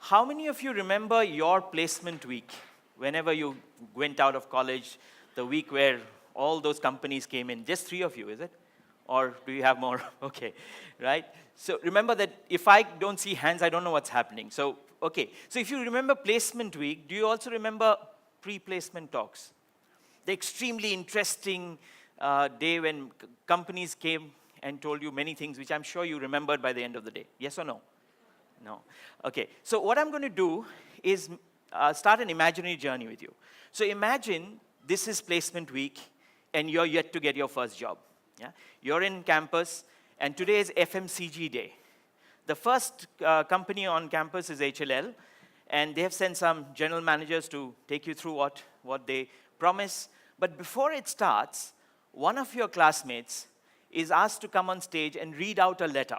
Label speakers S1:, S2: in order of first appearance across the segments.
S1: How many of you remember your placement week? Whenever you went out of college, the week where all those companies came in. Just 3 of you, is it? Or do you have more? Okay, right? So remember that if I don't see hands, I don't know what's happening. So, okay. So if you remember placement week, do you also remember pre-placement talks? The extremely interesting day when companies came and told you many things, which I'm sure you remembered by the end of the day. Yes or no? No. Okay. So what I'm going to do is start an imaginary journey with you. So imagine this is placement week, and you're yet to get your first job. Yeah? You're in campus, and today is FMCG day. The first company on campus is HLL, and they have sent some general managers to take you through what they promise. But before it starts, one of your classmates is asked to come on stage and read out a letter.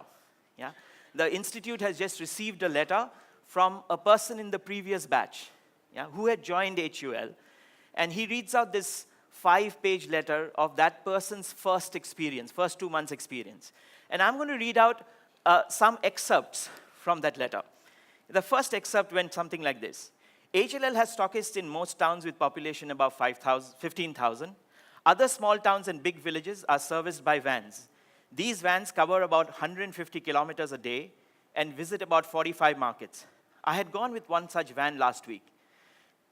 S1: Yeah? The institute has just received a letter from a person in the previous batch, yeah, who had joined HUL, and he reads out this 5-page letter of that person's first experience, first 2 months' experience. And I'm going to read out some excerpts from that letter. The first excerpt went something like this. HLL has stockists in most towns with population above 15,000. Other small towns and big villages are serviced by vans. These vans cover about 150 kilometers a day and visit about 45 markets. I had gone with one such van last week.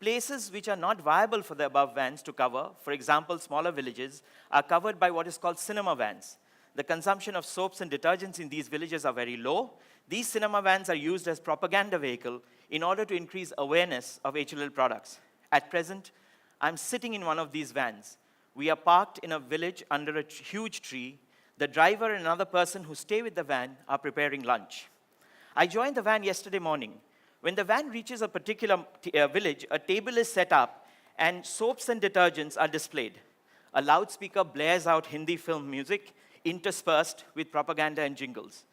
S1: Places which are not viable for the above vans to cover, for example, smaller villages, are covered by what is called cinema vans. The consumption of soaps and detergents in these villages are very low. These cinema vans are used as propaganda vehicle in order to increase awareness of HLL products. At present, I'm sitting in one of these vans. We are parked in a village under a huge tree. The driver and another person who stay with the van are preparing lunch. I joined the van yesterday morning. When the van reaches a particular village, a table is set up and soaps and detergents are displayed. A loudspeaker blares out Hindi film music interspersed with propaganda and jingles.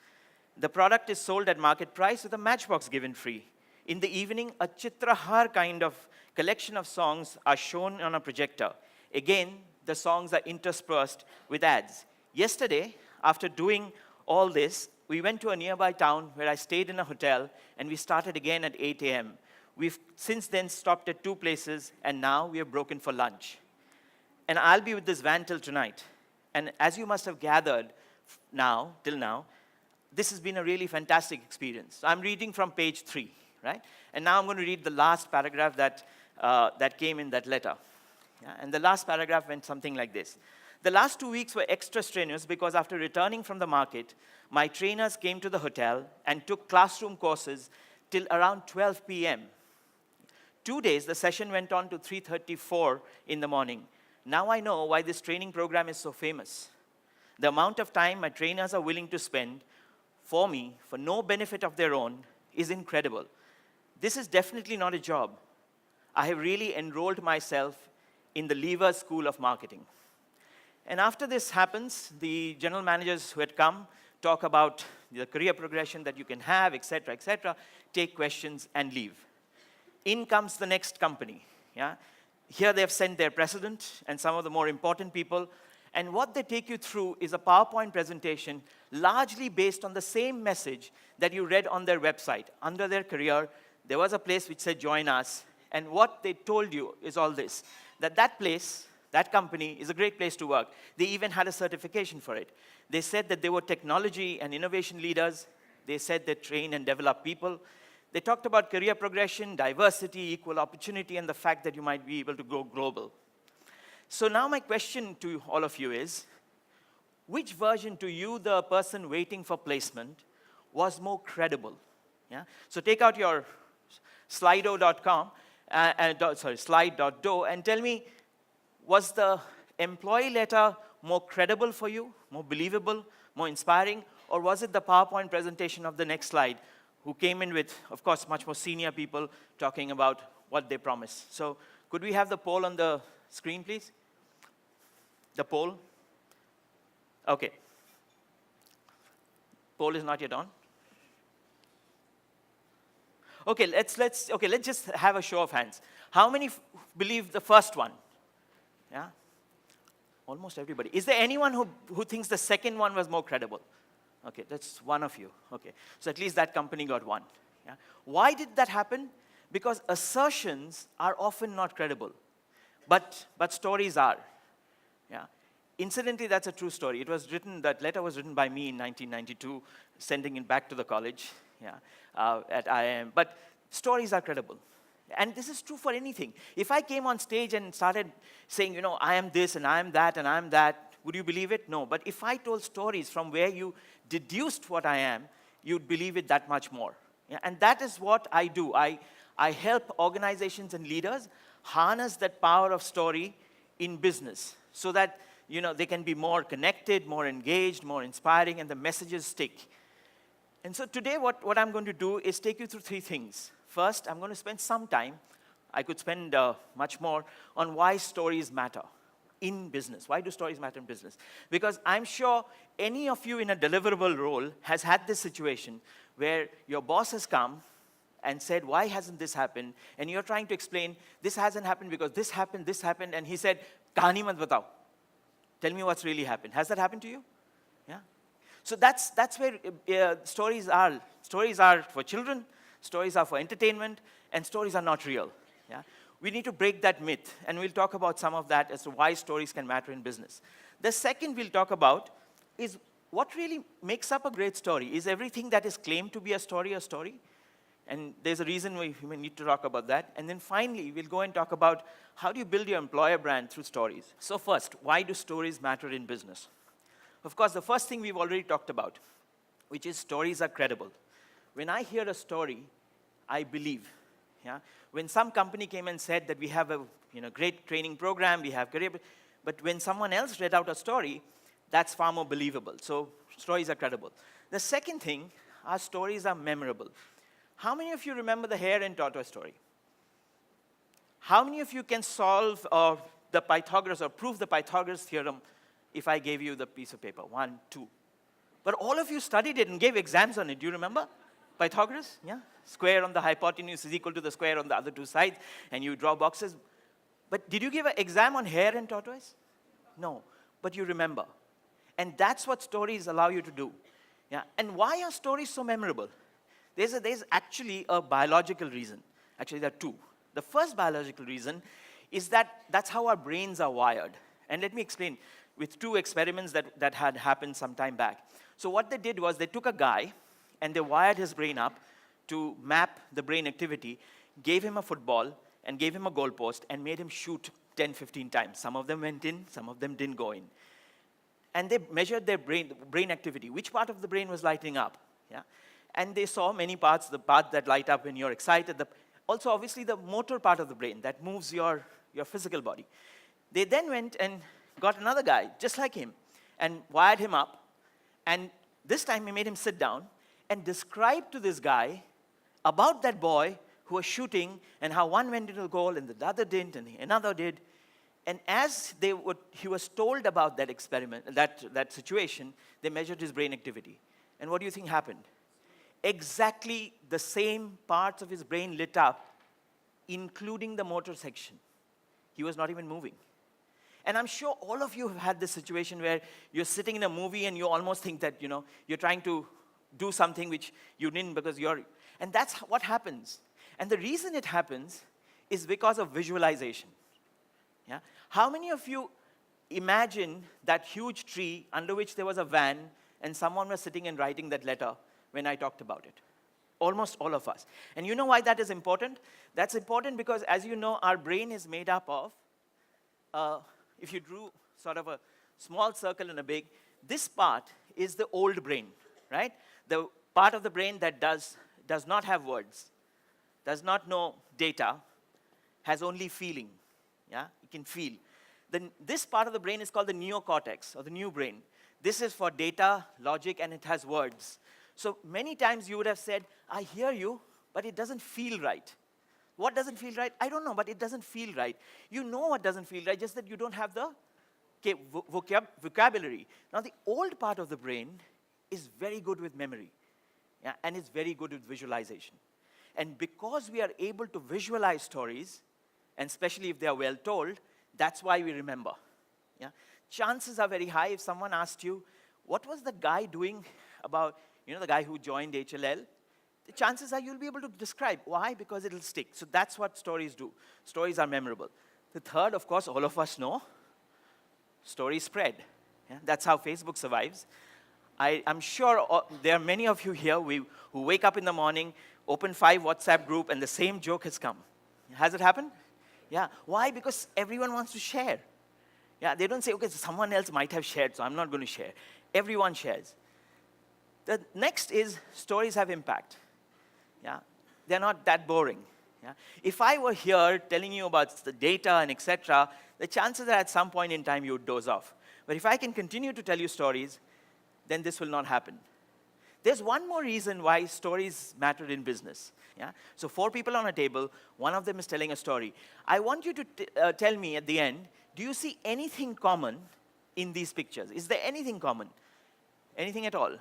S1: The product is sold at market price with a matchbox given free. In the evening, a chitrahar kind of collection of songs are shown on a projector. Again, the songs are interspersed with ads. Yesterday, after doing all this, we went to a nearby town where I stayed in a hotel, and we started again at 8 a.m. We've since then stopped at 2 places, and now we have broken for lunch. And I'll be with this van till tonight. And as you must have gathered till now, this has been a really fantastic experience. So I'm reading from page 3, right? And now I'm going to read the last paragraph that came in that letter. Yeah? And the last paragraph went something like this. The last 2 weeks were extra strenuous because after returning from the market, my trainers came to the hotel and took classroom courses till around 12 p.m. 2 days, the session went on to 3:34 in the morning. Now I know why this training program is so famous. The amount of time my trainers are willing to spend for me, for no benefit of their own, is incredible. This is definitely not a job. I have really enrolled myself in the Lever School of Marketing. And after this happens, the general managers who had come talk about the career progression that you can have, et cetera, take questions and leave. In comes the next company. Yeah? Here they have sent their president and some of the more important people, and what they take you through is a PowerPoint presentation largely based on the same message that you read on their website. Under their career, there was a place which said, join us, and what they told you is all this, that place, that company is a great place to work. They even had a certification for it. They said that they were technology and innovation leaders. They said they train and develop people. They talked about career progression, diversity, equal opportunity, and the fact that you might be able to go global. So now my question to all of you is, which version to you, the person waiting for placement, was more credible? Yeah? So take out your slido.com, slide.do, and tell me, was the employee letter more credible for you, more believable, more inspiring, or was it the PowerPoint presentation of the next slide, who came in with, of course, much more senior people talking about what they promised? So could we have the poll on the screen, please? The poll. Okay. Poll is not yet on. Okay, let's just have a show of hands. How many believe the first one? Yeah? Almost everybody. Is there anyone who thinks the second one was more credible? Okay, that's one of you. Okay, so at least that company got one. Yeah? Why did that happen? Because assertions are often not credible, but stories are. Yeah. Incidentally, that's a true story. It was written, that letter was written by me in 1992, sending it back to the college, yeah, at IIM. But stories are credible. And this is true for anything. If I came on stage and started saying, you know, I am this and I am that and I am that, would you believe it? No. But if I told stories from where you deduced what I am, you'd believe it that much more. Yeah? And that is what I do. I help organizations and leaders harness that power of story in business so that, you know, they can be more connected, more engaged, more inspiring, and the messages stick. And so today what I'm going to do is take you through three things. First, I'm going to spend some time, I could spend much more, on why stories matter in business. Why do stories matter in business? Because I'm sure any of you in a deliverable role has had this situation where your boss has come and said, why hasn't this happened? And you're trying to explain, this hasn't happened because this happened, and he said, kahani mat batao. Tell me what's really happened. Has that happened to you? Yeah. So that's where stories are. Stories are for children, stories are for entertainment, and stories are not real. Yeah? We need to break that myth, and we'll talk about some of that as to why stories can matter in business. The second we'll talk about is what really makes up a great story. Is everything that is claimed to be a story a story? And there's a reason we need to talk about that. And then finally, we'll go and talk about how do you build your employer brand through stories. So first, why do stories matter in business? Of course, the first thing we've already talked about, which is stories are credible. When I hear a story, I believe. Yeah? When some company came and said that we have a great training program, we have career, but when someone else read out a story, that's far more believable. So stories are credible. The second thing, our stories are memorable. How many of you remember the hare and tortoise story? How many of you can solve the Pythagoras or prove the Pythagoras theorem if I gave you the piece of paper? 1, 2. But all of you studied it and gave exams on it. Do you remember? Pythagoras? Yeah? Square on the hypotenuse is equal to the square on the other two sides, and you draw boxes. But did you give an exam on hare and tortoise? No. But you remember. And that's what stories allow you to do. Yeah? And why are stories so memorable? There's actually a biological reason. Actually, there are two. The first biological reason is that that's how our brains are wired. And let me explain with two experiments that had happened some time back. So what they did was they took a guy and they wired his brain up to map the brain activity, gave him a football and gave him a goalpost and made him shoot 10, 15 times. Some of them went in, some of them didn't go in. And they measured their brain activity, which part of the brain was lighting up. Yeah? And they saw many parts, the part that light up when you're excited, also obviously the motor part of the brain that moves your physical body. They then went and got another guy, just like him, and wired him up. And this time he made him sit down and describe to this guy about that boy who was shooting and how one went into the goal and the other didn't and another did. And as he was told about that experiment, that situation, they measured his brain activity. And what do you think happened? Exactly the same parts of his brain lit up, including the motor section. He was not even moving. And I'm sure all of you have had this situation where you're sitting in a movie and you almost think that, you're trying to do something which you didn't because and that's what happens. And the reason it happens is because of visualization. Yeah? How many of you imagine that huge tree under which there was a van and someone was sitting and writing that letter when I talked about it? Almost all of us. And you know why that is important? That's important because, as you know, our brain is made up of, if you drew sort of a small circle and a big, this part is the old brain, right? The part of the brain that does not have words, does not know data, has only feeling. Yeah, you can feel. Then this part of the brain is called the neocortex, or the new brain. This is for data, logic, and it has words. So many times you would have said, I hear you, but it doesn't feel right. What doesn't feel right? I don't know, but it doesn't feel right. You know what doesn't feel right, just that you don't have the vocabulary. Now, the old part of the brain is very good with memory, yeah, and it's very good with visualization. And because we are able to visualize stories, and especially if they are well told, that's why we remember. Yeah? Chances are very high if someone asked you, what was the guy doing about, the guy who joined HLL? the chances are you'll be able to describe. Why? Because it'll stick. So that's what stories do. Stories are memorable. The third, of course, all of us know, stories spread. Yeah? That's how Facebook survives. I'm sure there are many of you here who wake up in the morning, open 5 WhatsApp group, and the same joke has come. Has it happened? Yeah. Why? Because everyone wants to share. Yeah, they don't say, okay, so someone else might have shared, so I'm not going to share. Everyone shares. The next is stories have impact. Yeah, they're not that boring. Yeah? If I were here telling you about the data and etc., the chances are at some point in time you would doze off. But if I can continue to tell you stories, then this will not happen. There's one more reason why stories matter in business. Yeah? So 4 people on a table, one of them is telling a story. I want you to tell me at the end, do you see anything common in these pictures? Is there anything common? Anything at all?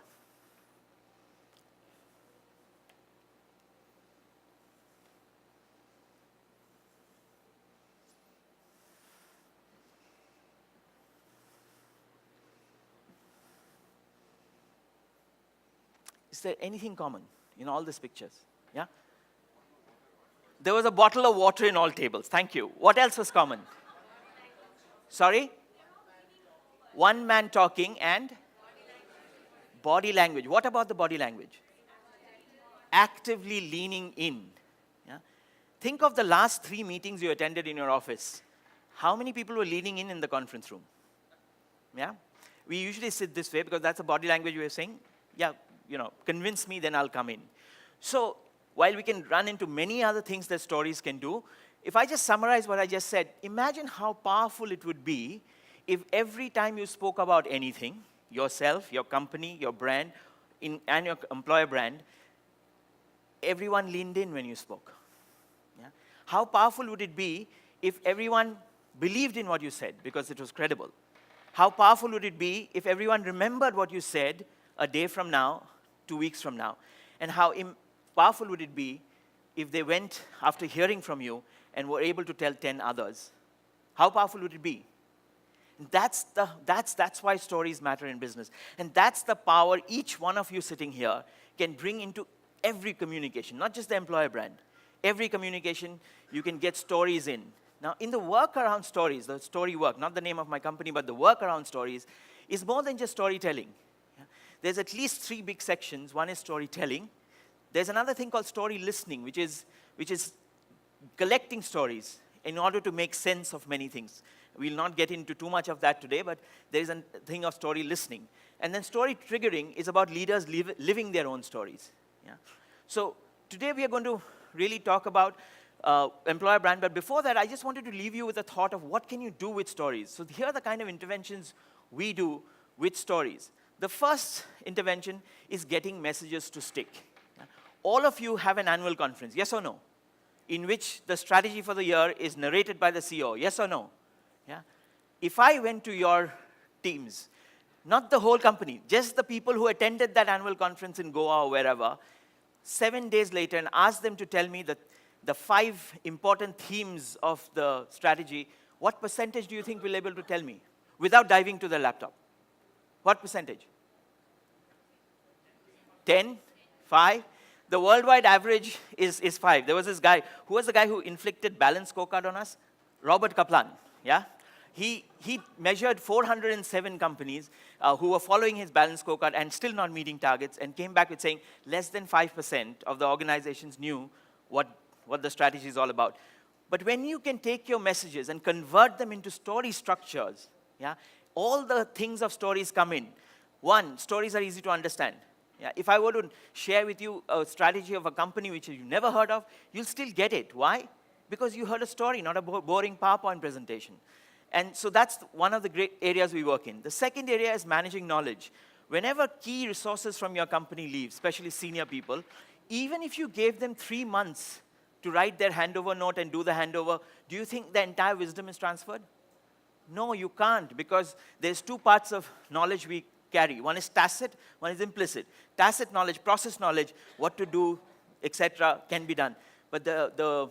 S1: Is there anything common in all these pictures? Yeah? There was a bottle of water in all tables. Thank you. What else was common? Sorry? One man talking and body language. What about the body language? Actively leaning in. Yeah? Think of the last 3 meetings you attended in your office. How many people were leaning in the conference room? Yeah? We usually sit this way because that's the body language we are saying. Yeah, convince me, then I'll come in. So while we can run into many other things that stories can do, if I just summarize what I just said, imagine how powerful it would be if every time you spoke about anything, yourself, your company, your brand, and your employer brand, everyone leaned in when you spoke. Yeah? How powerful would it be if everyone believed in what you said because it was credible? How powerful would it be if everyone remembered what you said a day from now, 2 weeks from now? And how powerful would it be if they went after hearing from you and were able to tell 10 others? How powerful would it be? That's why stories matter in business. And that's the power each one of you sitting here can bring into every communication, not just the employer brand. Every communication, you can get stories in. Now, in the work around stories, the story work, not the name of my company, but the work around stories, is more than just storytelling. There's at least 3 big sections. One is storytelling. There's another thing called story listening, which is collecting stories in order to make sense of many things. We'll not get into too much of that today, but there's a thing of story listening. And then story triggering is about leaders living their own stories. Yeah? So today we are going to really talk about employer brand, but before that, I just wanted to leave you with a thought of what can you do with stories. So here are the kind of interventions we do with stories. The first intervention is getting messages to stick. Yeah? All of you have an annual conference, yes or no? In which the strategy for the year is narrated by the CEO, yes or no? Yeah? If I went to your teams, not the whole company, just the people who attended that annual conference in Goa or wherever, 7 days later and asked them to tell me the 5 important themes of the strategy, what percentage do you think will be able to tell me without diving to the laptop? What percentage? 10? 5? The worldwide average is 5. There was this guy. Who was the guy who inflicted balance scorecard on us? Robert Kaplan. Yeah? He measured 407 companies who were following his balance scorecard and still not meeting targets and came back with saying less than 5% of the organizations knew what the strategy is all about. But when you can take your messages and convert them into story structures, yeah, all the things of stories come in. One, stories are easy to understand. Yeah, if I were to share with you a strategy of a company which you've never heard of, you'll still get it. Why? Because you heard a story, not a boring PowerPoint presentation. And so that's one of the great areas we work in. The second area is managing knowledge. Whenever key resources from your company leave, especially senior people, even if you gave them 3 months to write their handover note and do the handover, do you think the entire wisdom is transferred? No, you can't, because there's 2 parts of knowledge we carry. One is tacit, one is implicit. Tacit knowledge, process knowledge, what to do, etc., can be done. But the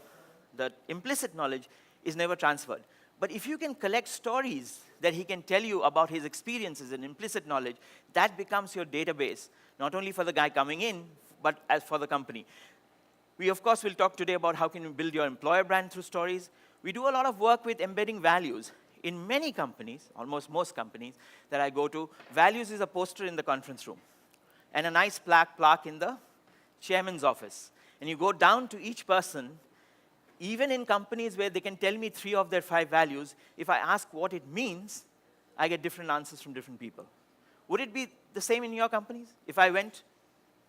S1: implicit knowledge is never transferred. But if you can collect stories that he can tell you about his experiences and implicit knowledge, that becomes your database, not only for the guy coming in, but as for the company. We, of course, will talk today about how can you build your employer brand through stories. We do a lot of work with embedding values. In many companies, almost most companies that I go to, values is a poster in the conference room and a nice plaque in the chairman's office. And you go down to each person, even in companies where they can tell me 3 of their 5 values, if I ask what it means, I get different answers from different people. Would it be the same in your companies? If I went,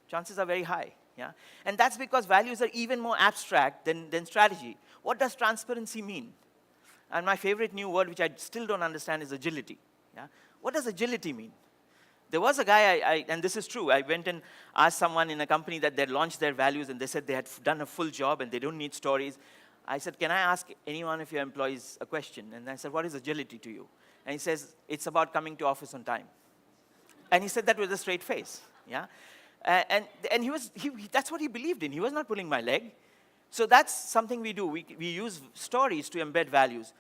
S1: chances are very high. Yeah? And that's because values are even more abstract than strategy. What does transparency mean? And my favorite new word, which I still don't understand, is agility. Yeah? What does agility mean? There was a guy, and this is true, I went and asked someone in a company that they had launched their values, and they said they had done a full job and they don't need stories. I said, can I ask any one of your employees a question? And I said, what is agility to you? And he says, it's about coming to office on time. And he said that with a straight face. Yeah? And that's what he believed in. He was not pulling my leg. So that's something we do. We use stories to embed values.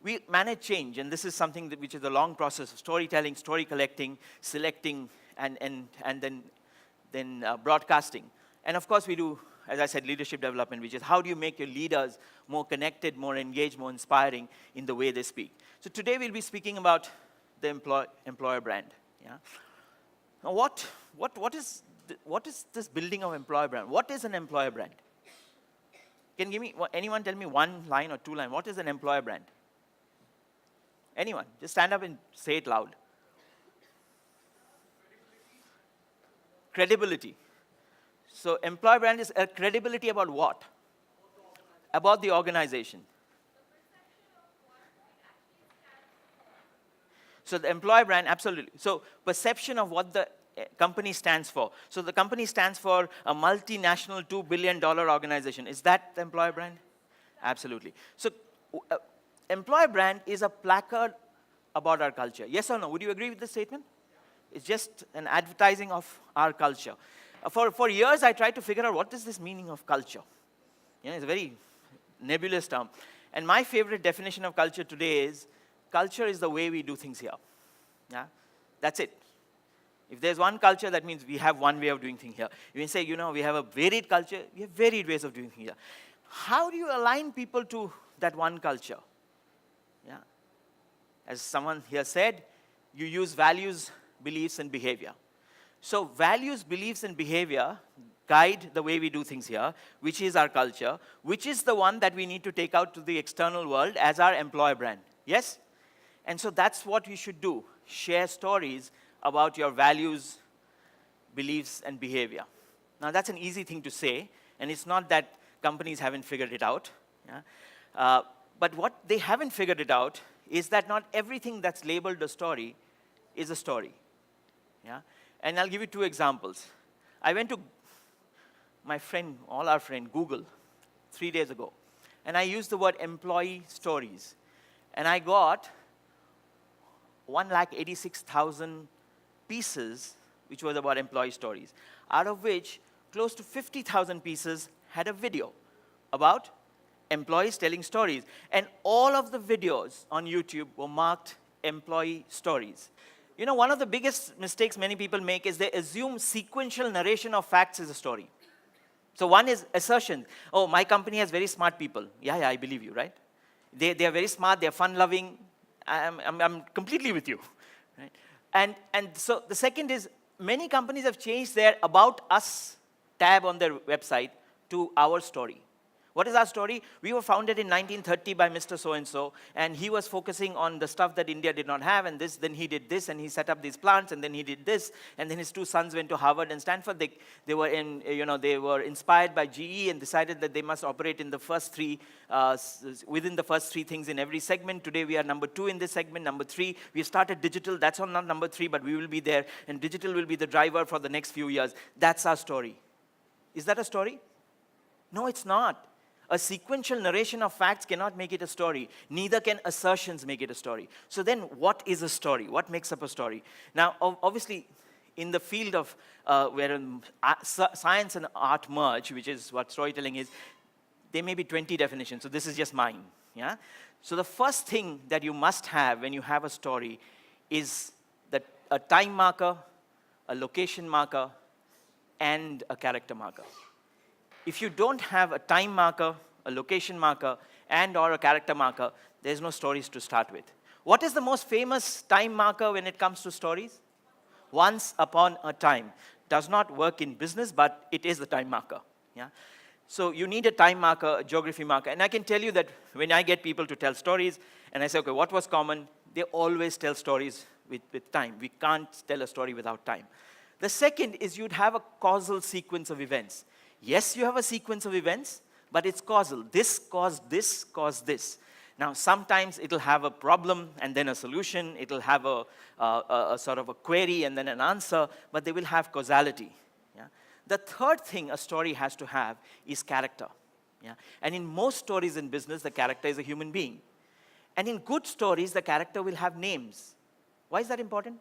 S1: We manage change, and this is something which is a long process of storytelling, story collecting, selecting, and then broadcasting. And of course, we do, as I said, leadership development, which is how do you make your leaders more connected, more engaged, more inspiring in the way they speak. So today we'll be speaking about the employer brand. Yeah? Now what is this building of employer brand? What is an employer brand? Can anyone tell me 1 line or 2 lines? What is an employer brand? Anyone? Just stand up and say it loud. Credibility. So employer brand is a credibility about what? About the organization. So the employer brand, absolutely. So perception of what the company stands for. So the company stands for a multinational $2 billion organization. Is that the employer brand? Absolutely. So employer brand is a placard about our culture. Yes or no? Would you agree with this statement? It's just an advertising of our culture. For years, I tried to figure out what is this meaning of culture. You know, it's a very nebulous term. And my favorite definition of culture today is, culture is the way we do things here. Yeah? That's it. If there's one culture, that means we have one way of doing things here. You can say, you know, we have a varied culture, we have varied ways of doing things here. How do you align people to that one culture? Yeah. As someone here said, you use values, beliefs, and behavior. So values, beliefs, and behavior guide the way we do things here, which is our culture, which is the one that we need to take out to the external world as our employer brand. Yes? And so that's what we should do. Share stories about your values, beliefs, and behavior. Now, that's an easy thing to say, and it's not that companies haven't figured it out. Yeah? But what they haven't figured it out is that not everything that's labeled a story is a story. Yeah? And I'll give you 2 examples. I went to my friend, all our friend, Google, 3 days ago, and I used the word employee stories. And I got 186,000 pieces, which was about employee stories, out of which close to 50,000 pieces had a video about employees telling stories. And all of the videos on YouTube were marked employee stories. You know, one of the biggest mistakes many people make is they assume sequential narration of facts is a story. So one is assertion. Oh, my company has very smart people. Yeah, I believe you, right? They are very smart, they're fun-loving. I'm completely with you. Right? And so the second is, many companies have changed their About Us tab on their website to Our Story. What is our story? We were founded in 1930 by Mr. So-and-so, and he was focusing on the stuff that India did not have, and then he did this, and he set up these plants, and then he did this, and then his 2 sons went to Harvard and Stanford. They were inspired by GE and decided that they must operate in the first 3, within the first 3 things in every segment. Today we are number 2 in this segment. Number 3, we started digital. That's not number 3, but we will be there, and digital will be the driver for the next few years. That's our story. Is that a story? No, it's not. A sequential narration of facts cannot make it a story. Neither can assertions make it a story. So then what is a story? What makes up a story? Now, obviously, in the field of where science and art merge, which is what storytelling is, there may be 20 definitions. So this is just mine. Yeah? So the first thing that you must have when you have a story is a time marker, a location marker, and a character marker. If you don't have a time marker, a location marker, and or a character marker, there's no stories to start with. What is the most famous time marker when it comes to stories? Once upon a time. Does not work in business, but it is the time marker. Yeah? So you need a time marker, a geography marker. And I can tell you that when I get people to tell stories, and I say, okay, what was common? They always tell stories with time. We can't tell a story without time. The second is you'd have a causal sequence of events. Yes, you have a sequence of events, but it's causal. This caused this, caused this. Now, sometimes it'll have a problem and then a solution. It'll have a sort of a query and then an answer, but they will have causality. Yeah? The third thing a story has to have is character. Yeah? And in most stories in business, the character is a human being. And in good stories, the character will have names. Why is that important?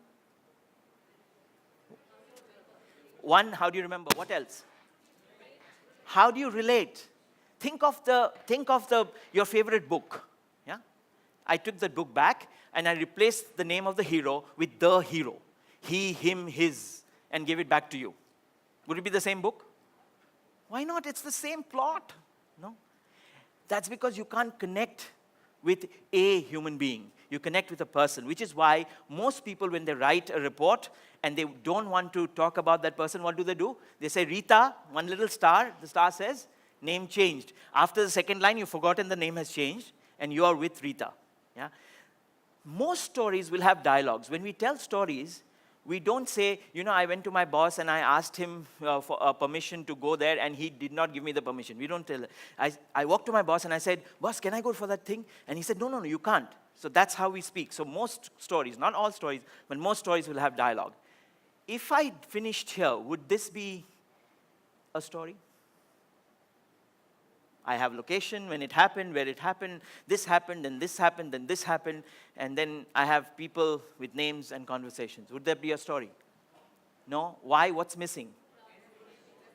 S1: One, how do you remember? What else? How do you relate? Think of your favorite book. Yeah? I took the book back and I replaced the name of the hero with the hero. He, him, his, and gave it back to you. Would it be the same book? Why not? It's the same plot. No? That's because you can't connect with a human being. You connect with a person, which is why most people, when they write a report and they don't want to talk about that person, what do? They say, Rita, one little star, the star says, name changed. After the second line, you've forgotten the name has changed, and you are with Rita. Yeah? Most stories will have dialogues. When we tell stories, we don't say, I went to my boss and I asked him for permission to go there and he did not give me the permission. We don't tell it. I walked to my boss and I said, boss, can I go for that thing? And he said, no, you can't. So that's how we speak. So most stories, not all stories, but most stories will have dialogue. If I finished here, would this be a story? I have location, when it happened, where it happened, this happened, and this happened, and this happened, and then I have people with names and conversations. Would that be a story? No? Why? What's missing?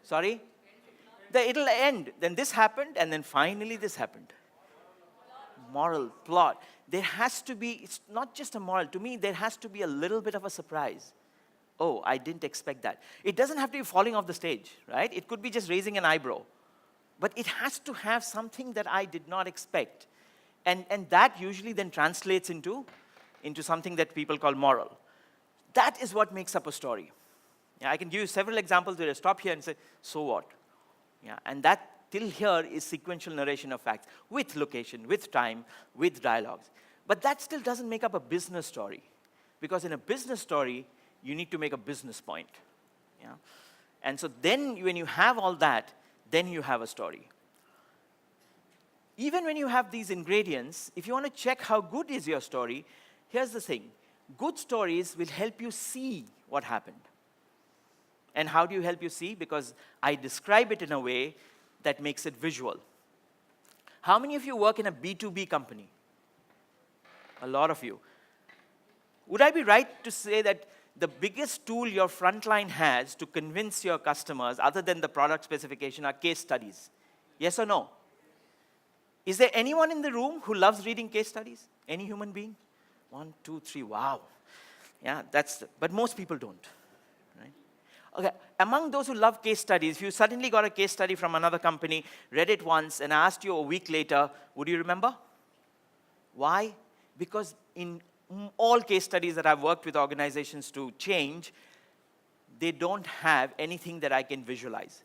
S1: Sorry? It'll end. Then this happened, and then finally this happened. Moral, plot. There has to be, it's not just a moral. To me, there has to be a little bit of a surprise. Oh, I didn't expect that. It doesn't have to be falling off the stage, right? It could be just raising an eyebrow. But it has to have something that I did not expect. And that usually then translates into something that people call moral. That is what makes up a story. Yeah, I can give you several examples where I stop here and say, so what? Yeah, and that till here is sequential narration of facts, with location, with time, with dialogues. But that still doesn't make up a business story. Because in a business story, you need to make a business point. Yeah? And so then when you have all that, then you have a story. Even when you have these ingredients, if you want to check how good is your story, here's the thing. Good stories will help you see what happened. And how do you help you see? Because I describe it in a way that makes it visual. How many of you work in a B2B company? A lot of you. Would I be right to say that the biggest tool your frontline has to convince your customers, other than the product specification, are case studies? Yes or no? Is there anyone in the room who loves reading case studies? Any human being? 1, 2, 3, wow. Yeah, but most people don't. Right? Okay, among those who love case studies, if you suddenly got a case study from another company, read it once, and asked you a week later, would you remember? Why? Because in all case studies that I've worked with organizations to change, they don't have anything that I can visualize.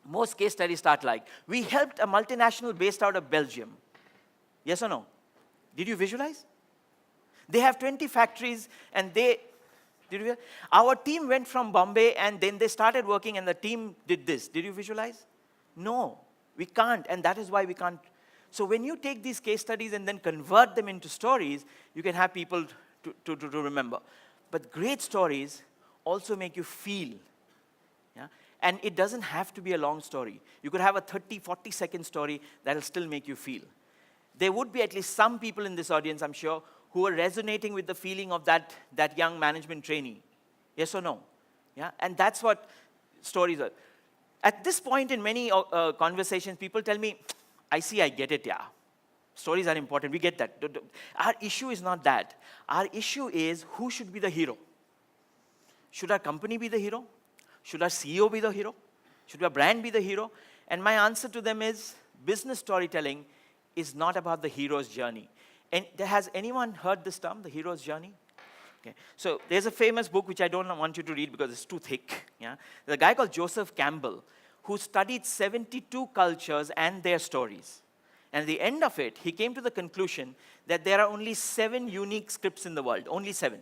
S1: Most case studies start like, we helped a multinational based out of Belgium. Yes or no? Did you visualize? They have 20 factories and our team went from Bombay and then they started working and the team did this. Did you visualize? No, we can't, and that is why we can't. So when you take these case studies and then convert them into stories, you can have people to remember. But great stories also make you feel. Yeah? And it doesn't have to be a long story. You could have a 30, 40-second story that will still make you feel. There would be at least some people in this audience, I'm sure, who are resonating with the feeling of that young management trainee. Yes or no? Yeah? And that's what stories are. At this point in many conversations, people tell me, I see, I get it, yeah. Stories are important, we get that. Our issue is not that. Our issue is who should be the hero. Should our company be the hero? Should our CEO be the hero? Should our brand be the hero? And my answer to them is, business storytelling is not about the hero's journey. And has anyone heard this term, the hero's journey? Okay. So there's a famous book which I don't want you to read because it's too thick. Yeah? There's a guy called Joseph Campbell who studied 72 cultures and their stories. And at the end of it, he came to the conclusion that there are only 7 unique scripts in the world, only 7.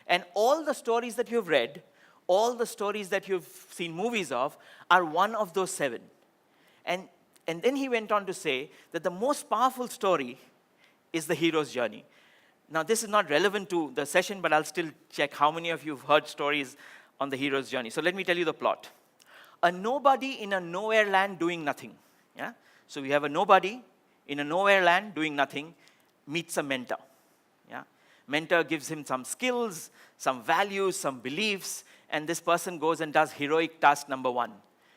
S1: And all the stories that you've read, all the stories that you've seen movies of, are one of those 7. And then he went on to say that the most powerful story is the hero's journey. Now, this is not relevant to the session, but I'll still check how many of you have heard stories on the hero's journey. So let me tell you the plot. A nobody in a nowhere land doing nothing. Yeah? So we have a nobody in a nowhere land doing nothing meets a mentor. Yeah? Mentor gives him some skills, some values, some beliefs, and this person goes and does heroic task number 1.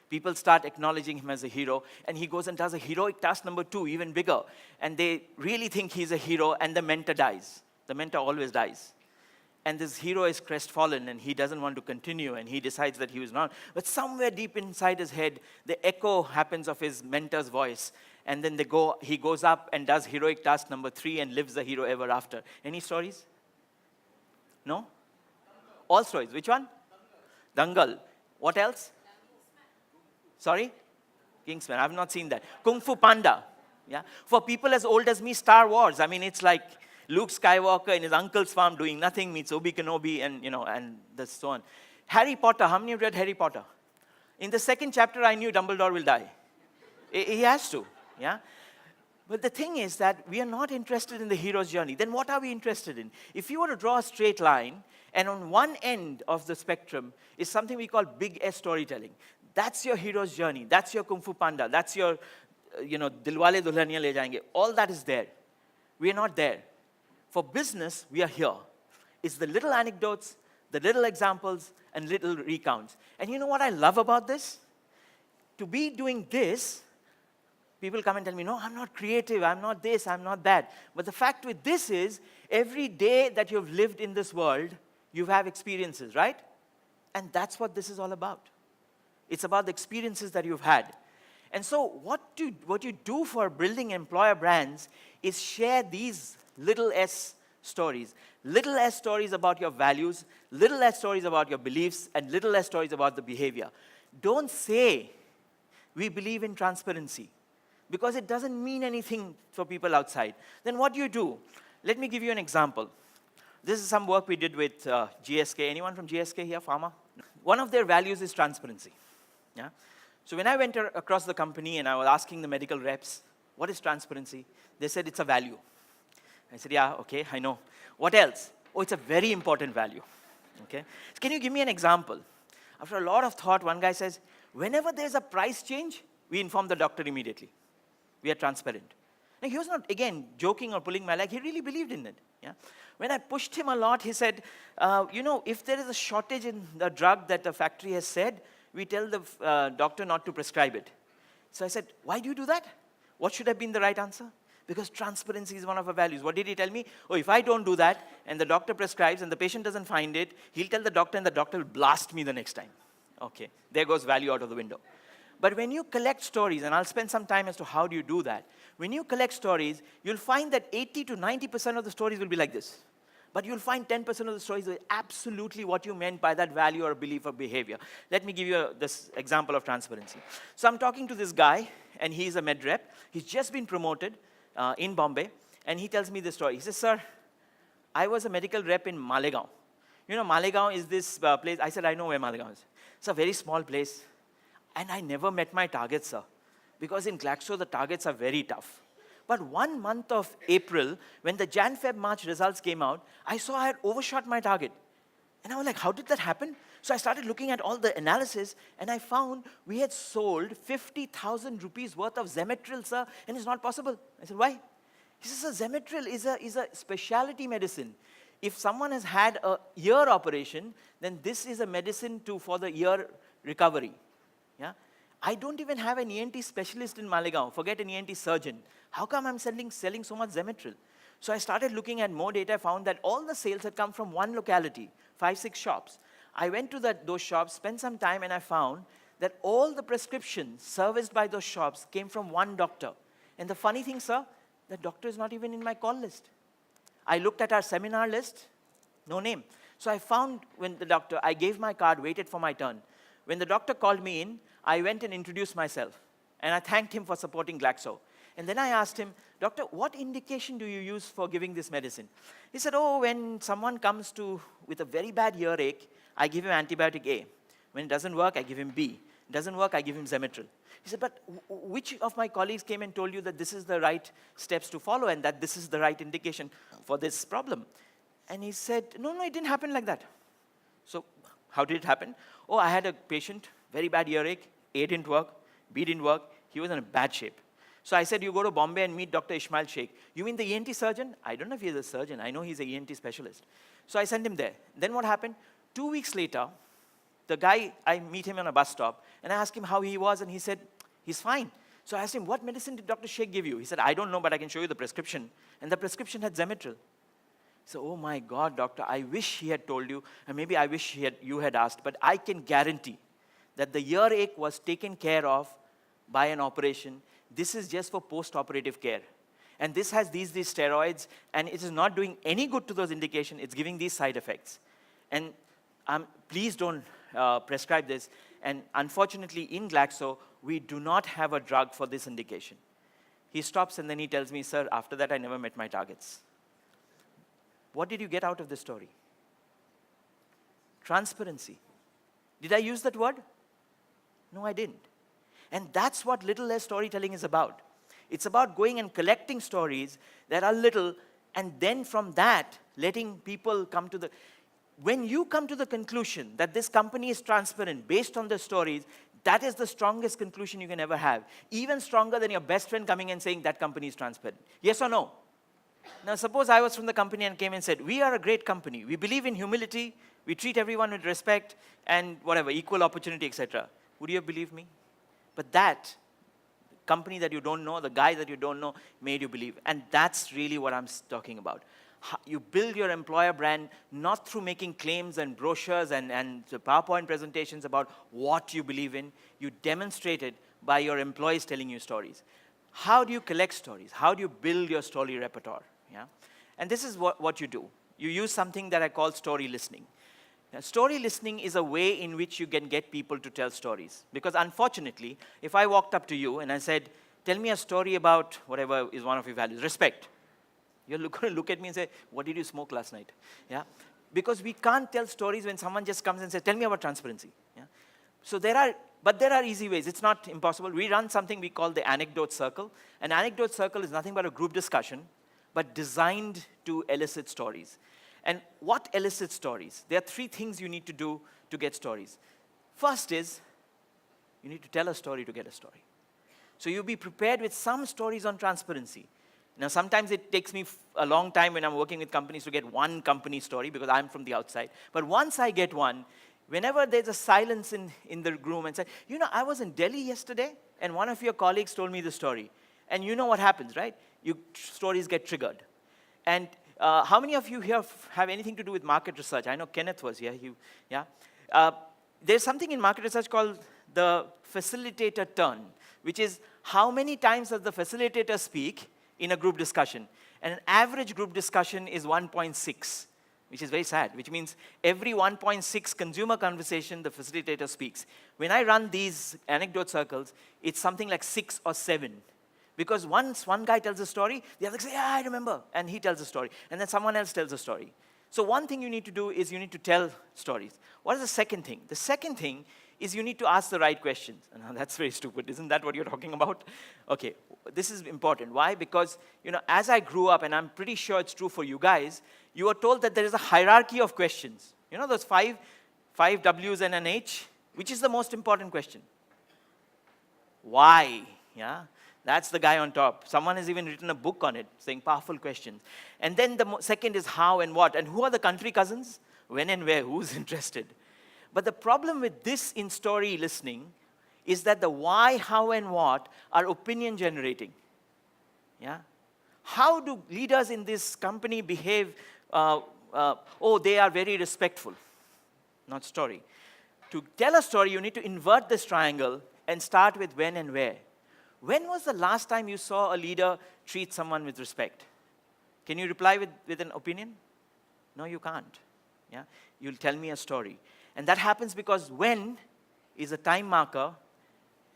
S1: People start acknowledging him as a hero, and he goes and does a heroic task number 2, even bigger. And they really think he's a hero, and the mentor dies. The mentor always dies. And this hero is crestfallen, and he doesn't want to continue, and he decides that he was not. But somewhere deep inside his head, the echo happens of his mentor's voice. And then he goes up and does heroic task number 3 and lives the hero ever after. Any stories? No? All stories. Which one? Dangal. What else? Sorry? Kingsman. I've not seen that. Kung Fu Panda. Yeah? For people as old as me, Star Wars. I mean, it's like Luke Skywalker in his uncle's farm doing nothing meets Obi Kenobi and so on. Harry Potter. How many of you read Harry Potter? In the 2nd chapter, I knew Dumbledore will die. He has to. Yeah? But the thing is that we are not interested in the hero's journey. Then what are we interested in? If you were to draw a straight line, and on one end of the spectrum is something we call big S storytelling. That's your hero's journey. That's your Kung Fu Panda. That's your, Dilwale Dulhaniya Le Jayenge. All that is there. We are not there. For business, we are here. It's the little anecdotes, the little examples, and little recounts. And you know what I love about this? To be doing this, people come and tell me, no, I'm not creative, I'm not this, I'm not that. But the fact with this is, every day that you've lived in this world, you have experiences, right? And that's what this is all about. It's about the experiences that you've had. And so what you do for building employer brands is share these little S stories. Little S stories about your values, little S stories about your beliefs, and little S stories about the behavior. Don't say, we believe in transparency, because it doesn't mean anything for people outside. Then what do you do? Let me give you an example. This is some work we did with GSK. Anyone from GSK here, pharma? One of their values is transparency. Yeah? So when I went across the company and I was asking the medical reps, what is transparency? They said it's a value. I said, yeah, okay, I know. What else? Oh, it's a very important value. Okay? So can you give me an example? After a lot of thought, one guy says, whenever there's a price change, we inform the doctor immediately. We are transparent. And he was not, again, joking or pulling my leg. He really believed in it. Yeah? When I pushed him a lot, he said, if there is a shortage in the drug that the factory has said, we tell the doctor not to prescribe it. So I said, why do you do that? What should have been the right answer? Because transparency is one of our values. What did he tell me? Oh, if I don't do that, and the doctor prescribes, and the patient doesn't find it, he'll tell the doctor, and the doctor will blast me the next time. Okay, there goes value out of the window. But when you collect stories, and I'll spend some time as to how do you do that, when you collect stories, you'll find that 80 to 90% of the stories will be like this. But you'll find 10% of the stories are absolutely what you meant by that value or belief or behavior. Let me give you this example of transparency. So I'm talking to this guy, and he's a med rep. He's just been promoted in Bombay, and he tells me this story. He says, sir, I was a medical rep in Malegaon. You know, Malegaon is this place. I said, I know where Malegaon is. It's a very small place. And I never met my targets, sir. Because in Glaxo, the targets are very tough. But 1 month of April, when the Jan, Feb, March results came out, I saw I had overshot my target. And I was like, how did that happen? So I started looking at all the analysis, and I found we had sold 50,000 rupees worth of Zemetril, sir, and it's not possible. I said, why? He says, sir, Zemetril is a specialty medicine. If someone has had a ear operation, then this is a medicine for the ear recovery. Yeah? I don't even have an ENT specialist in Malegaon. Forget an ENT surgeon. How come I'm selling so much Zemetril? So I started looking at more data. I found that all the sales had come from one locality, 5, 6 shops. I went to those shops, spent some time, and I found that all the prescriptions serviced by those shops came from one doctor. And the funny thing, sir, the doctor is not even in my call list. I looked at our seminar list, no name. So I found when the doctor, I gave my card, waited for my turn. When the doctor called me in, I went and introduced myself. And I thanked him for supporting Glaxo. And then I asked him, doctor, what indication do you use for giving this medicine? He said, oh, when someone comes with a very bad earache, I give him antibiotic A. When it doesn't work, I give him B. It doesn't work, I give him Zemetril. He said, but which of my colleagues came and told you that this is the right steps to follow and that this is the right indication for this problem? And he said, no, it didn't happen like that. So how did it happen? Oh, I had a patient, very bad earache, A didn't work, B didn't work, he was in a bad shape. So I said, you go to Bombay and meet Dr. Ismail Sheikh. You mean the ENT surgeon? I don't know if he's a surgeon. I know he's an ENT specialist. So I sent him there. Then what happened? 2 weeks later, the guy, I meet him on a bus stop, and I asked him how he was, and he said, he's fine. So I asked him, what medicine did Dr. Sheikh give you? He said, I don't know, but I can show you the prescription. And the prescription had Zemetril. So, oh my God, doctor, I wish he had told you, and maybe I wish you had asked, but I can guarantee that the earache was taken care of by an operation. This is just for post-operative care. And this has these steroids, and it is not doing any good to those indications. It's giving these side effects. And please don't prescribe this. And unfortunately, in Glaxo, we do not have a drug for this indication. He stops, and then he tells me, sir, after that, I never met my targets. What did you get out of this story? Transparency. Did I use that word? No, I didn't. And that's what little less storytelling is about. It's about going and collecting stories that are little, and then from that, letting people come to the... When you come to the conclusion that this company is transparent based on the stories, that is the strongest conclusion you can ever have. Even stronger than your best friend coming and saying that company is transparent. Yes or no? Now, suppose I was from the company and came and said, we are a great company. We believe in humility. We treat everyone with respect and whatever, equal opportunity, etc. Would you have believed me? But that company that you don't know, the guy that you don't know, made you believe. And that's really what I'm talking about. You build your employer brand not through making claims and brochures and PowerPoint presentations about what you believe in. You demonstrate it by your employees telling you stories. How do you collect stories? How do you build your story repertoire? Yeah? And this is what you do. You use something that I call story listening. Now, story listening is a way in which you can get people to tell stories. Because unfortunately, if I walked up to you and I said, tell me a story about whatever is one of your values, respect. You're going to look at me and say, what did you smoke last night? Yeah? Because we can't tell stories when someone just comes and says, tell me about transparency. Yeah? So there are easy ways. It's not impossible. We run something we call the anecdote circle. An anecdote circle is nothing but a group discussion, but designed to elicit stories. And what elicits stories? There are 3 things you need to do to get stories. First is, you need to tell a story to get a story. So you'll be prepared with some stories on transparency. Now, sometimes it takes me a long time when I'm working with companies to get one company story because I'm from the outside. But once I get one, whenever there's a silence in the room and say, you know, I was in Delhi yesterday, and one of your colleagues told me the story. And you know what happens, right? Stories get triggered. And how many of you here have anything to do with market research? I know Kenneth was here. There's something in market research called the facilitator turn, which is how many times does the facilitator speak in a group discussion. And an average group discussion is 1.6, which is very sad, which means every 1.6 consumer conversation, the facilitator speaks. When I run these anecdote circles, it's something like 6 or 7. Because once one guy tells a story, the other says, yeah, I remember, and he tells a story. And then someone else tells a story. So one thing you need to do is you need to tell stories. What is the second thing? The second thing is you need to ask the right questions. And that's very stupid. Isn't that what you're talking about? Okay, this is important. Why? Because, you know, as I grew up, and I'm pretty sure it's true for you guys, you were told that there is a hierarchy of questions. You know those five W's and an H? Which is the most important question? Why? Yeah? That's the guy on top. Someone has even written a book on it, saying powerful questions. And then the second is how and what. And who are the country cousins? When and where? Who's interested? But the problem with this in story listening is that the why, how, and what are opinion generating. Yeah? How do leaders in this company behave? Oh, they are very respectful. not story. To tell a story, you need to invert this triangle and start with when and where. When was the last time you saw a leader treat someone with respect? Can you reply with an opinion? No, you can't. Yeah? You'll tell me a story. And that happens because when is a time marker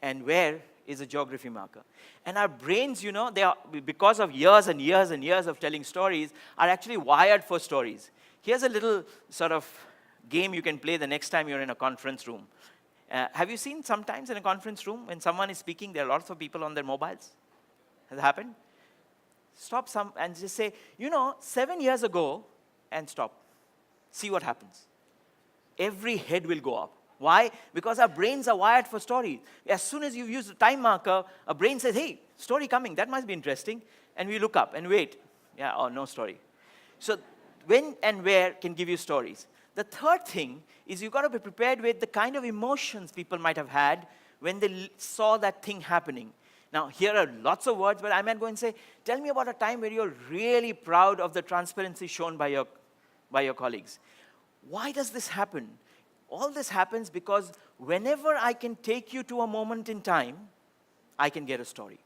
S1: and where is a geography marker. And our brains, they are, because of years and years and years of telling stories, are actually wired for stories. Here's a little sort of game you can play the next time you're in a conference room. Have you seen sometimes in a conference room when someone is speaking, there are lots of people on their mobiles? Has it happened? Stop some and just say, 7 years ago, and stop. See what happens. Every head will go up. Why? Because our brains are wired for stories. As soon as you use a time marker, a brain says, hey, story coming, that must be interesting. And we look up and wait. Yeah, oh, no story. So when and where can give you stories. The third thing is you've got to be prepared with the kind of emotions people might have had when they saw that thing happening. Now, here are lots of words, but I might go and say, tell me about a time where you're really proud of the transparency shown by your colleagues. Why does this happen? All this happens because whenever I can take you to a moment in time, I can get a story.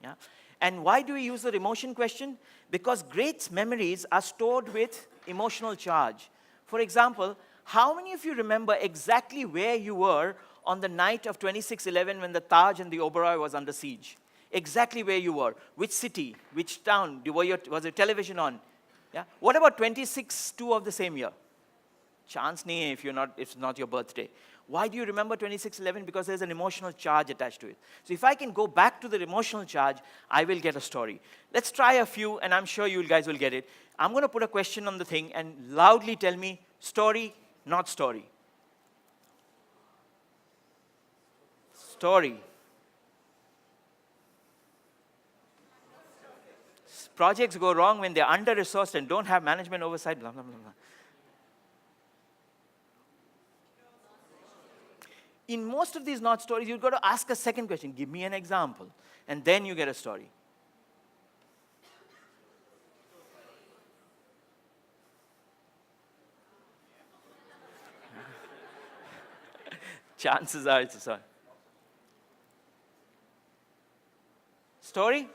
S1: Yeah? And why do we use the emotion question? Because great memories are stored with emotional charge. For example, how many of you remember exactly where you were on the night of 26/11 when the Taj and the Oberoi was under siege? Exactly where you were. Which city, which town, was your television on? Yeah? What about 26/2 of the same year? Chance nahi if it's not your birthday. Why do you remember 26/11? Because there's an emotional charge attached to it. So if I can go back to the emotional charge, I will get a story. Let's try a few, and I'm sure you guys will get it. I'm going to put a question on the thing and loudly tell me, story, not story. Story. Projects go wrong when they're under-resourced and don't have management oversight, blah, blah, blah, blah. In most of these not stories, you've got to ask a second question. Give me an example. And then you get a story. Chances are it's a story. Story?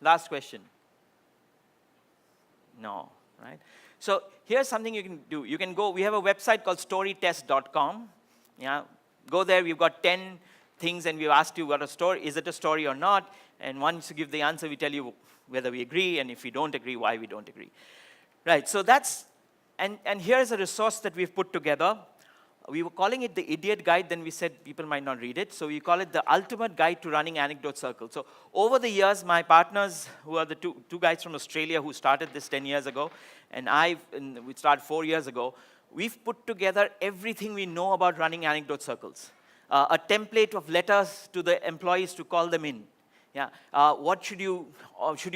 S1: Last question. No, right? So here's something you can do. You can go, we have a website called storytest.com. Yeah, go there, we've got 10 things, and we've asked you what a story, is it a story or not? And once you give the answer, we tell you whether we agree, and if we don't agree, why we don't agree. Right, so that's, and here's a resource that we've put together. We were calling it the Idiot Guide, then we said people might not read it, so we call it the Ultimate Guide to Running Anecdote Circles. So over the years, my partners, who are the two guys from Australia who started this 10 years ago, and we started 4 years ago, we've put together everything we know about running anecdote circles. A template of letters to the employees to call them in. Yeah. What should you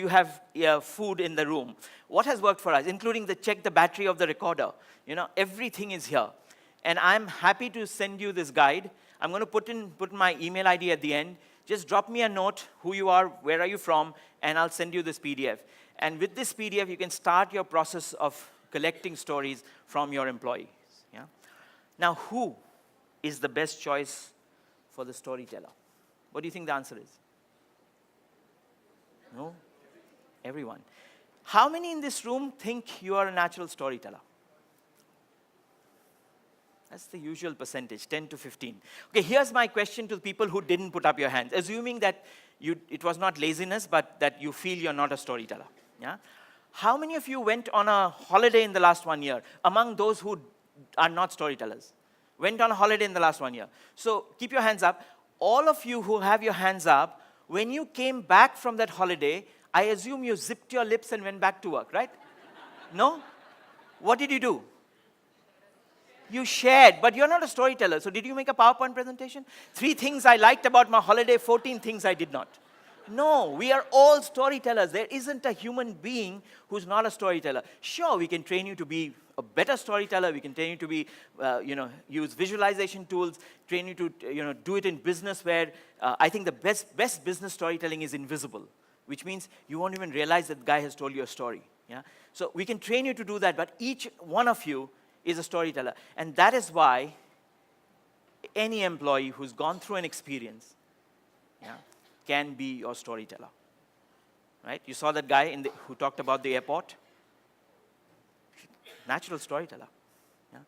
S1: have food in the room? What has worked for us, including check the battery of the recorder. Everything is here. And I'm happy to send you this guide. I'm going to put my email ID at the end. Just drop me a note, who you are, where are you from, and I'll send you this PDF. And with this PDF, you can start your process of collecting stories from your employees. Yeah? Now, who is the best choice for the storyteller? What do you think the answer is? No? Everyone. How many in this room think you are a natural storyteller? That's the usual percentage, 10 to 15. Okay, here's my question to the people who didn't put up your hands. Assuming that it was not laziness, but that you feel you're not a storyteller. Yeah? How many of you went on a holiday in the last 1 year, among those who are not storytellers? Went on a holiday in the last 1 year. So keep your hands up. All of you who have your hands up, when you came back from that holiday, I assume you zipped your lips and went back to work, right? No? What did you do? You shared, but you're not a storyteller. So did you make a PowerPoint presentation? 3 things I liked about my holiday, 14 things I did not. No, we are all storytellers. There isn't a human being who's not a storyteller. Sure, we can train you to be a better storyteller. We can train you to be, use visualization tools, train you to, do it in business where I think the best business storytelling is invisible, which means you won't even realize that the guy has told you a story. Yeah? So we can train you to do that, but each one of you is a storyteller. And that is why any employee who's gone through an experience, yeah, can be your storyteller. Right? You saw that guy who talked about the airport. Natural storyteller. Yeah?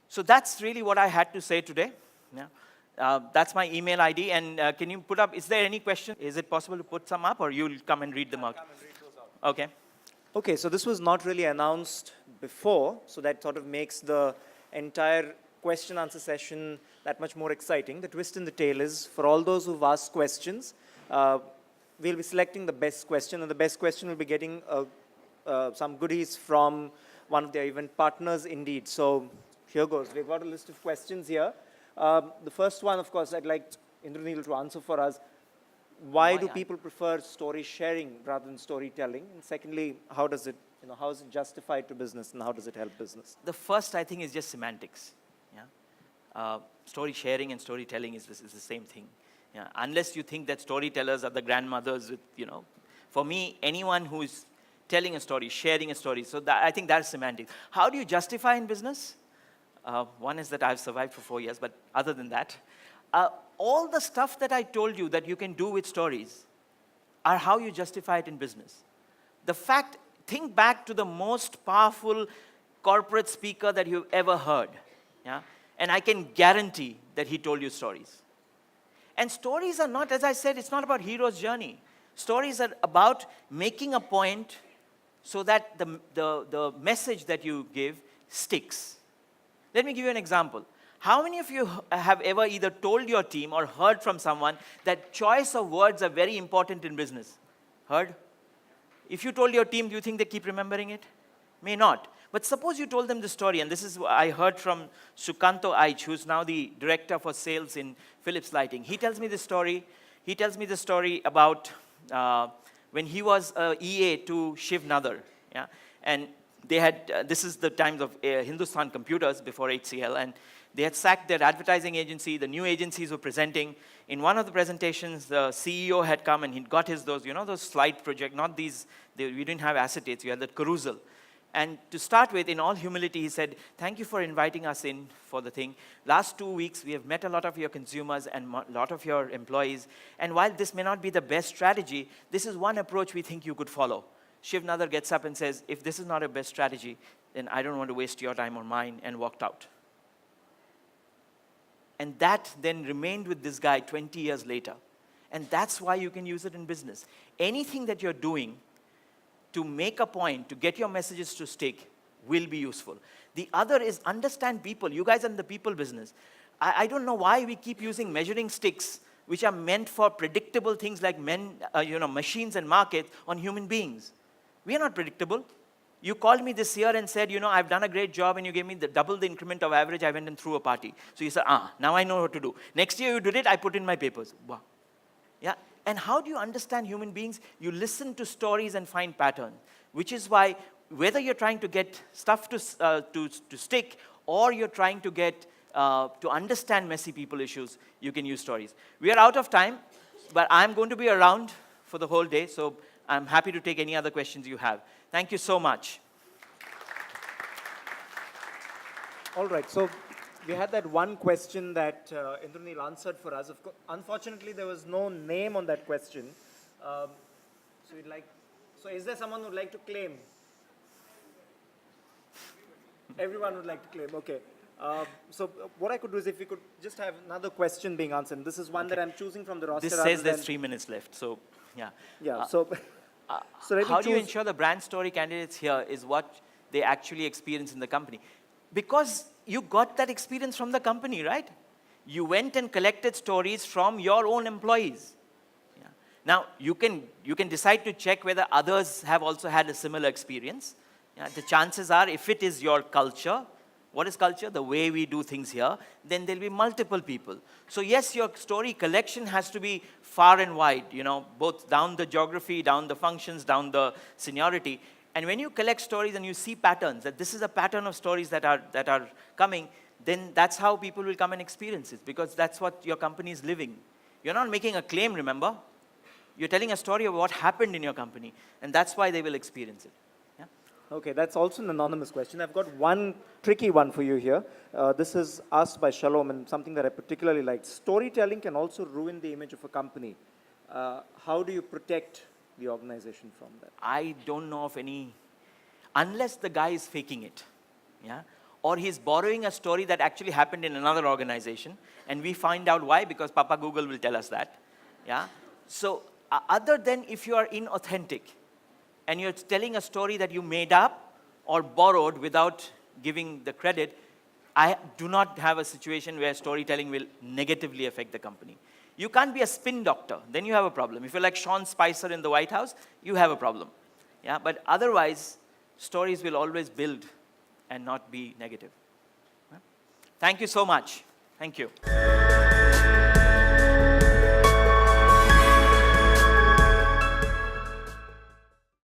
S1: So that's really what I had to say today. Yeah? That's my email ID. And can you put up, is there any question? Is it possible to put some up, or you'll come and read them out?
S2: Come and read those out.
S1: Okay.
S2: Okay, so this was not really announced before, so that sort of makes the entire question answer session that much more exciting. The twist in the tail is, for all those who've asked questions, we'll be selecting the best question, and the best question will be getting some goodies from one of their event partners, Indeed. So here goes. We've got a list of questions here. The first one, of course, I'd like Indranil to answer for us. Why do people prefer story sharing rather than storytelling? And secondly, how does it, how is it justified to business, and how does it help business?
S1: The first, I think, is just semantics. Yeah? Story sharing and storytelling is the same thing. Yeah? Unless you think that storytellers are the grandmothers with, For me, anyone who is telling a story, sharing a story, so that, I think that's semantics. How do you justify in business? One is that I've survived for 4 years, but other than that, all the stuff that I told you that you can do with stories are how you justify it in business. The fact, think back to the most powerful corporate speaker that you've ever heard. Yeah? And I can guarantee that he told you stories. And stories are not, as I said, it's not about hero's journey. Stories are about making a point so that the message that you give sticks. Let me give you an example. How many of you have ever either told your team or heard from someone that choice of words are very important in business? Heard? If you told your team, do you think they keep remembering it? May not. But suppose you told them the story, and this is what I heard from Sukanto Aich, who's now the director for sales in Philips Lighting. He tells me the story. He tells me the story about when he was EA to Shiv Nadar. Yeah? And they had, this is the times of Hindustan Computers before HCL, and they had sacked their advertising agency. The new agencies were presenting. In one of the presentations, the CEO had come and he'd got his, those slide project, not these, we didn't have acetates, we had that carousel. And to start with, in all humility, he said, thank you for inviting us in for the thing. Last 2 weeks, we have met a lot of your consumers and a lot of your employees. And while this may not be the best strategy, this is one approach we think you could follow. Shiv Nadar gets up and says, if this is not a best strategy, then I don't want to waste your time or mine, and walked out. And that then remained with this guy 20 years later. And that's why you can use it in business. Anything that you're doing to make a point, to get your messages to stick, will be useful. The other is understand people. You guys are in the people business. I don't know why we keep using measuring sticks, which are meant for predictable things like machines and markets, on human beings. We are not predictable. You called me this year and said, I've done a great job, and you gave me double the increment of average. I went and threw a party. So you said, now I know what to do. Next year you did it, I put in my papers. Wow. Yeah. And how do you understand human beings? You listen to stories and find patterns, which is why whether you're trying to get stuff to stick, or you're trying to get to understand messy people issues, you can use stories. We are out of time, but I'm going to be around for the whole day, so I'm happy to take any other questions you have. Thank you so much.
S2: All right, so we had that one question that Indranil answered for us. Of course, unfortunately, there was no name on that question. So is there someone who would like to claim? Everyone would like to claim, okay. So what I could do is, if we could just have another question being answered. This is one that I'm choosing from the roster.
S1: This says there's 3 minutes left, so yeah.
S2: Yeah, so
S1: how do you ensure the brand story candidates here is what they actually experience in the company? Because you got that experience from the company, right? You went and collected stories from your own employees. Yeah. Now, you can decide to check whether others have also had a similar experience. Yeah. The chances are, if it is your culture, what is culture? The way we do things here, then there'll be multiple people. So yes, your story collection has to be far and wide, both down the geography, down the functions, down the seniority. And when you collect stories and you see patterns, that this is a pattern of stories that are coming, then that's how people will come and experience it, because that's what your company is living. You're not making a claim, remember? You're telling a story of what happened in your company, and that's why they will experience it. Yeah?
S2: Okay, that's also an anonymous question. I've got one tricky one for you here. This is asked by Shalom, and something that I particularly like. Storytelling can also ruin the image of a company. How do you protect the organization from that?
S1: I don't know of any, unless the guy is faking it, yeah? Or he's borrowing a story that actually happened in another organization, and we find out why, because Papa Google will tell us that, yeah? So, other than if you are inauthentic, and you're telling a story that you made up or borrowed without giving the credit, I do not have a situation where storytelling will negatively affect the company. You can't be a spin doctor, then you have a problem. If you're like Sean Spicer in the White House, you have a problem. Yeah? But otherwise, stories will always build and not be negative. Thank you so much. Thank you.